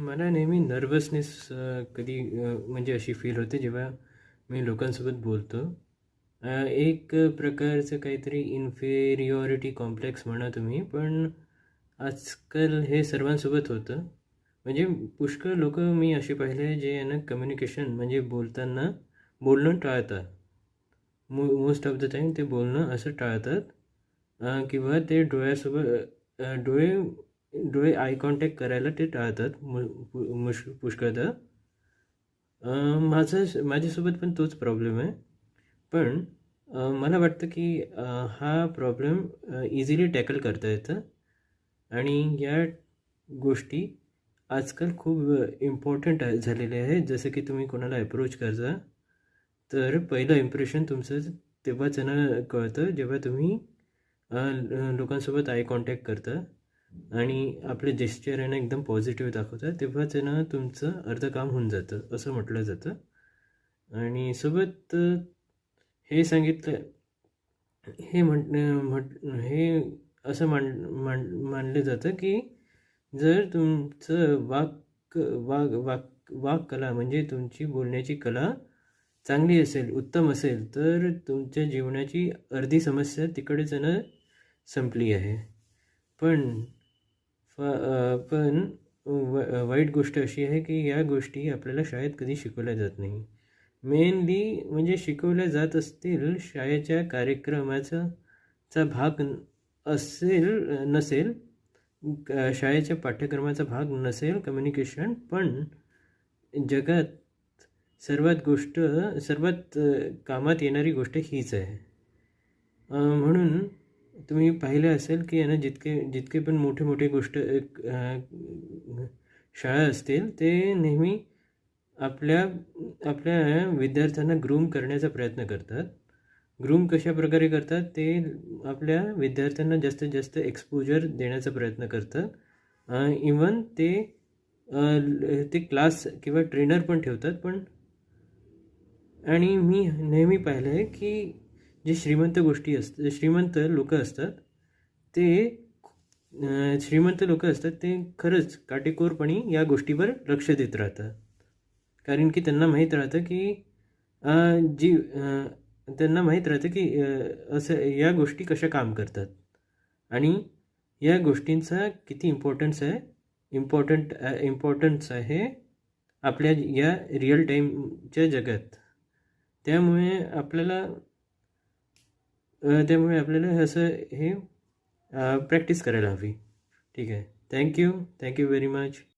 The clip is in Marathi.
मला नेहमी नर्वसनेस कधी म्हणजे अशी फील होते जेव्हा मी लोकांसोबत बोलतो. एक प्रकारचं काहीतरी इन्फेरियॉरिटी कॉम्प्लेक्स म्हणा तुम्ही, पण आजकाल हे सर्वांसोबत होतं. म्हणजे पुष्कळ लोकं मी असे पाहिले जे आहे ना कम्युनिकेशन म्हणजे बोलताना बोलणं टाळतात. मोस्ट ऑफ द टाईम ते बोलणं असं टाळतात. किंवा ते डोळे आय कॉन्टॅक्ट करायला ते टाळतात पुष्कळदा. माझ्यासोबत पण तोच प्रॉब्लेम आहे. पण मला वाटतं की हा प्रॉब्लेम इझिली टॅकल करता येतं आणि या गोष्टी आजकाल खूप इम्पॉर्टंट झालेल्या आहेत. जसं की तुम्ही कोणाला अप्रोच करता, तर पहिलं इम्प्रेशन तुमचं तेव्हाच ना कळतं जेव्हा तुम्ही लोकांसोबत आय कॉन्टॅक्ट करता आणि आपले जेस्चर आहे ना एकदम पॉझिटिव्ह दाखवता, तेव्हाच आहे ना तुमचं अर्धं काम होऊन जातं असं म्हटलं जातं. आणि सोबत हे सांगितलं हे हे असं मानलं जातं की जर तुमचं वाक कला म्हणजे तुमची बोलण्याची कला चांगली असेल, उत्तम असेल, तर तुमच्या जीवनाची अर्धी समस्या तिकडेच ना संपली आहे. पण पण वाईट गोष्ट अशी आहे की या गोष्टी आपल्याला शाळेत कधी शिकवल्या जात नाही. मेनली म्हणजे शिकवल्या जात असतील शाळेच्या कार्यक्रमाचा भाग असेल नसेल, शाळेच्या पाठ्यक्रमाचा भाग नसेल कम्युनिकेशन, पण जगात सर्वात कामात येणारी गोष्ट हीच आहे. म्हणून तुम्ही पाहिलं असेल की ना जितके पण मोठे मोठे शाळा असतील ते नेहमी आपल्या आपल्या विद्यार्थ्यांना ग्रूम करण्याचा प्रयत्न करतात. ग्रूम कशा प्रकारे करतात ते आपल्या विद्यार्थ्यांना जास्तीत जास्त एक्सपोजर देण्याचा प्रयत्न करतात. इवन ते क्लास किंवा ट्रेनर पण ठेवतात. पण आणि मी नेहमी पाहिलं आहे की जे श्रीमंत लोकं असतात ते खरंच काटेकोरपणे या गोष्टीवर लक्ष देत राहतात. कारण की त्यांना माहीत राहतं की त्यांना माहीत राहतं की असं या गोष्टी कशा काम करतात आणि या गोष्टींचा किती इम्पॉर्टन्स आहे आपल्या या रिअल टाईमच्या जगात. त्यामुळे आपल्याला असं हे प्रॅक्टिस करायला हवी. ठीक आहे. Thank you very much.